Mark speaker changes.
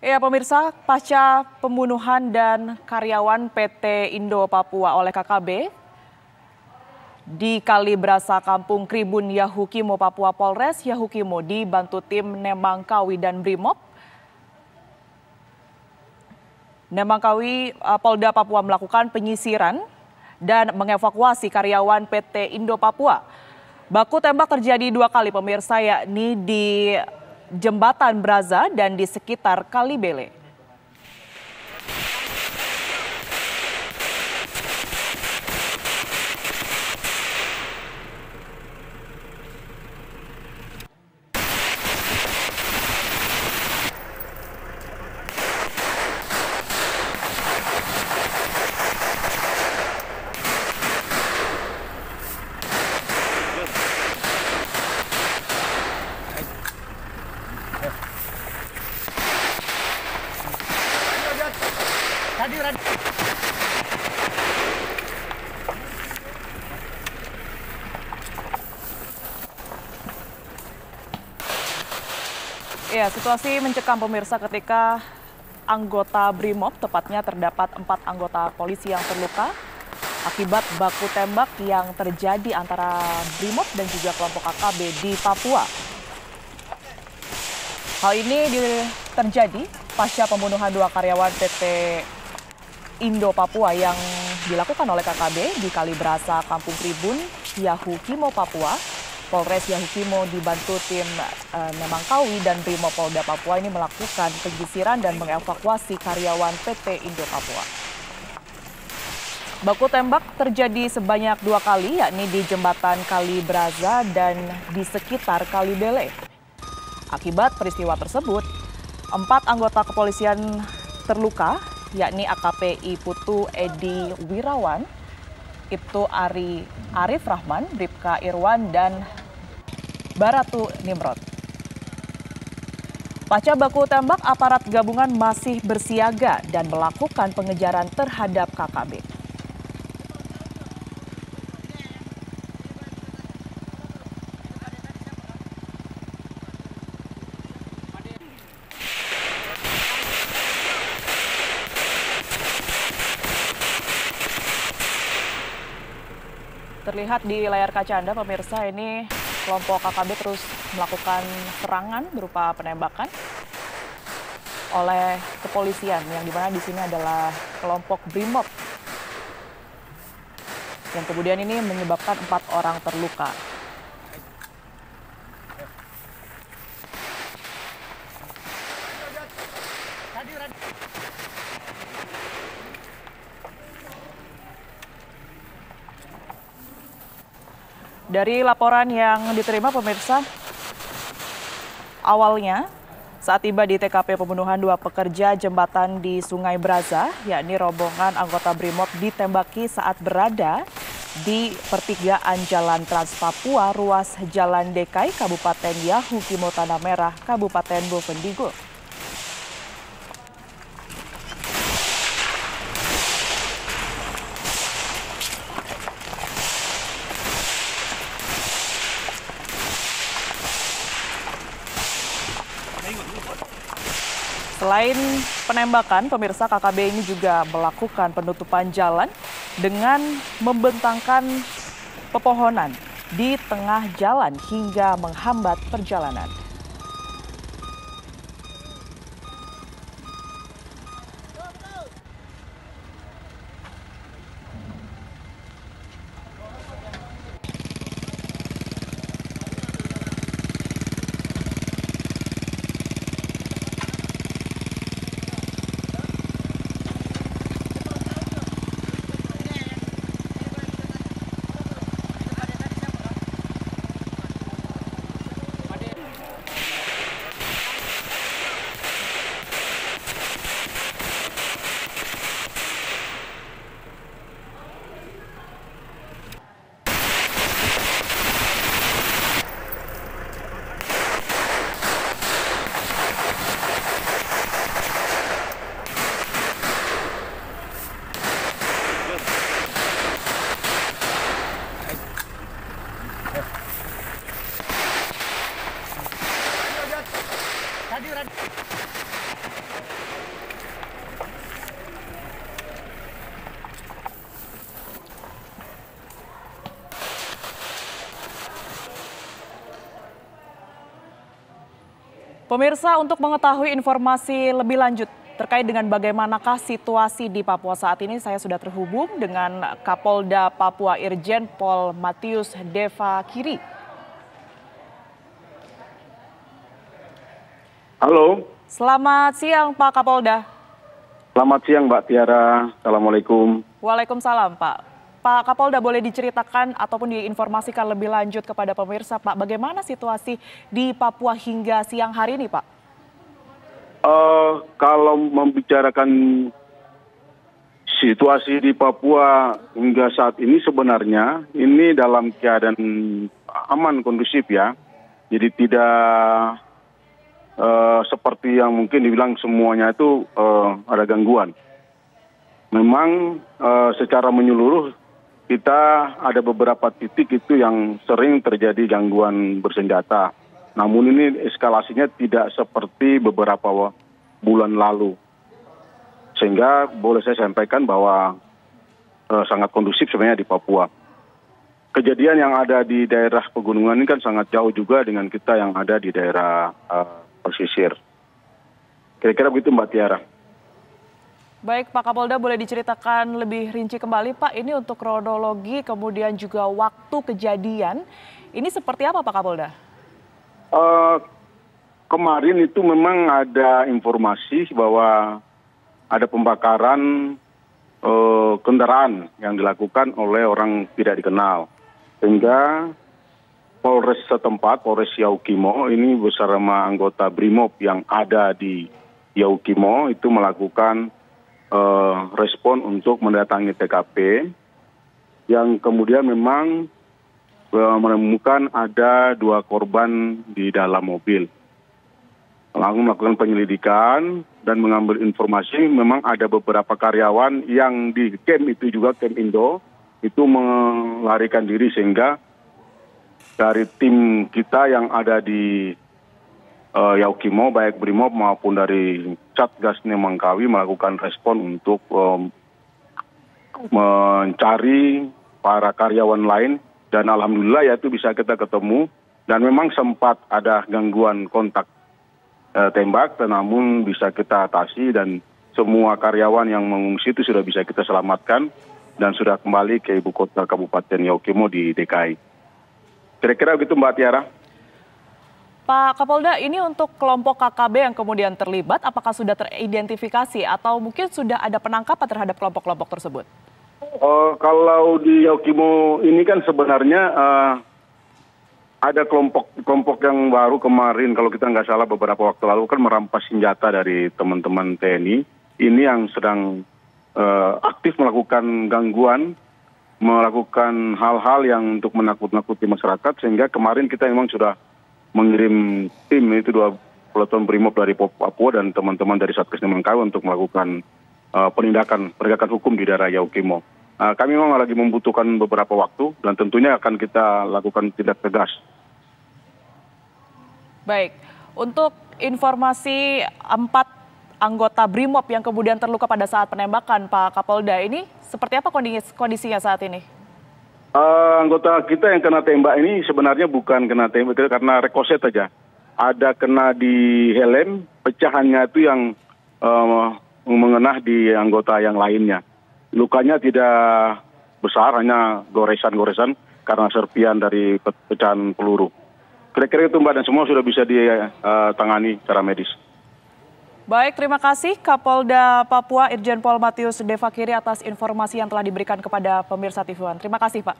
Speaker 1: Ya pemirsa, pasca pembunuhan dan karyawan PT Indo Papua oleh KKB di Kalibrasa Kampung Kribun Yahukimo Papua, Polres Yahukimo dibantu tim Nemangkawi dan Brimob. Nemangkawi Polda Papua melakukan penyisiran dan mengevakuasi karyawan PT Indo Papua. Baku tembak terjadi 2 kali pemirsa, yakni di Jembatan Braza dan di sekitar Kalibele. Ya, situasi mencekam pemirsa ketika anggota Brimob, tepatnya terdapat 4 anggota polisi yang terluka akibat baku tembak yang terjadi antara Brimob dan juga kelompok KKB di Papua. Hal ini terjadi pasca pembunuhan 2 karyawan PT Indo Papua yang dilakukan oleh KKB di Kalibrasa Kampung Kribun Yahukimo Papua. Polres Yahukimo dibantu tim Nemangkawi dan Brimob Polda Papua ini melakukan penyisiran dan mengevakuasi karyawan PT Indo Papua. Baku tembak terjadi sebanyak 2 kali, yakni di Jembatan Kalibraza dan di sekitar Kalibele. Akibat peristiwa tersebut, 4 anggota kepolisian terluka, yakni AKP Putu Edi Wirawan, Ibtu Arif Rahman, Bribka Irwan, dan Baratu Nimrod. Pasca baku tembak, aparat gabungan masih bersiaga dan melakukan pengejaran terhadap KKB. Terlihat di layar kaca Anda pemirsa, ini kelompok KKB terus melakukan serangan berupa penembakan oleh kepolisian, yang dimana di sini adalah kelompok Brimob, yang kemudian ini menyebabkan 4 orang terluka. Dari laporan yang diterima pemirsa, awalnya saat tiba di TKP pembunuhan 2 pekerja jembatan di Sungai Braza, yakni rombongan anggota Brimob ditembaki saat berada di pertigaan Jalan Trans Papua, ruas Jalan Dekai, Kabupaten Yahukimo Tanah Merah, Kabupaten Bovendigul. Selain penembakan, pemirsa, KKB ini juga melakukan penutupan jalan dengan membentangkan pepohonan di tengah jalan hingga menghambat perjalanan. Pemirsa, untuk mengetahui informasi lebih lanjut terkait dengan bagaimanakah situasi di Papua saat ini, saya sudah terhubung dengan Kapolda Papua Irjen Pol Matius Devakiri.
Speaker 2: Halo.
Speaker 1: Selamat siang Pak Kapolda.
Speaker 2: Selamat siang Mbak Tiara. Assalamualaikum.
Speaker 1: Waalaikumsalam Pak. Pak Kapolda, boleh diceritakan ataupun diinformasikan lebih lanjut kepada pemirsa Pak, bagaimana situasi di Papua hingga siang hari ini Pak?
Speaker 2: Kalau membicarakan situasi di Papua hingga saat ini sebenarnya ini dalam keadaan aman, kondusif ya. Jadi tidak seperti yang mungkin dibilang semuanya itu ada gangguan. Memang secara menyeluruh kita ada beberapa titik itu yang sering terjadi gangguan bersenjata. Namun ini eskalasinya tidak seperti beberapa bulan lalu. Sehingga boleh saya sampaikan bahwa sangat kondusif sebenarnya di Papua. Kejadian yang ada di daerah pegunungan ini kan sangat jauh juga dengan kita yang ada di daerah pesisir. Kira-kira begitu Mbak Tiara.
Speaker 1: Baik Pak Kapolda, boleh diceritakan lebih rinci kembali Pak, ini untuk kronologi kemudian juga waktu kejadian, ini seperti apa Pak Kapolda?
Speaker 2: Kemarin itu memang ada informasi bahwa ada pembakaran kendaraan yang dilakukan oleh orang tidak dikenal. Sehingga Polres setempat, Polres Yaukimo ini bersama anggota Brimob yang ada di Yaukimo itu melakukan respon untuk mendatangi TKP yang kemudian memang menemukan ada 2 korban di dalam mobil. Langsung melakukan penyelidikan dan mengambil informasi memang ada beberapa karyawan yang di camp itu juga, camp Indo, itu melarikan diri sehingga dari tim kita yang ada di Yaukimo, baik Brimob maupun dari Satgas Nemangkawi melakukan respon untuk mencari para karyawan lain dan alhamdulillah ya itu bisa kita ketemu dan memang sempat ada gangguan kontak tembak, namun bisa kita atasi dan semua karyawan yang mengungsi itu sudah bisa kita selamatkan dan sudah kembali ke ibu kota Kabupaten Yaukimo di DKI. Kira-kira begitu Mbak Tiara.
Speaker 1: Pak Kapolda, ini untuk kelompok KKB yang kemudian terlibat, apakah sudah teridentifikasi atau mungkin sudah ada penangkapan terhadap kelompok-kelompok tersebut?
Speaker 2: Kalau di Yaukimo ini kan sebenarnya ada kelompok yang baru kemarin, kalau kita nggak salah beberapa waktu lalu kan merampas senjata dari teman-teman TNI. Ini yang sedang aktif melakukan gangguan, melakukan hal-hal yang untuk menakut-nakuti masyarakat, sehingga kemarin kita memang sudah mengirim tim itu 2 peleton Brimob dari Papua dan teman-teman dari Satgas Nemangkawi untuk melakukan penindakan hukum di daerah Yaukimo. Kami memang lagi membutuhkan beberapa waktu dan tentunya akan kita lakukan tindak tegas.
Speaker 1: Baik, untuk informasi 4 anggota Brimob yang kemudian terluka pada saat penembakan Pak Kapolda, ini seperti apa kondisinya saat ini?
Speaker 2: Anggota kita yang kena tembak ini sebenarnya bukan kena tembak karena rekoset saja. Ada kena di helm, pecahannya itu yang mengenah di anggota yang lainnya. Lukanya tidak besar, hanya goresan-goresan karena serpian dari pecahan peluru. Kira-kira itu Mbak, dan semua sudah bisa ditangani secara medis.
Speaker 1: Baik, terima kasih Kapolda Papua Irjen Pol Matius Devakiri atas informasi yang telah diberikan kepada pemirsa TV One. Terima kasih Pak.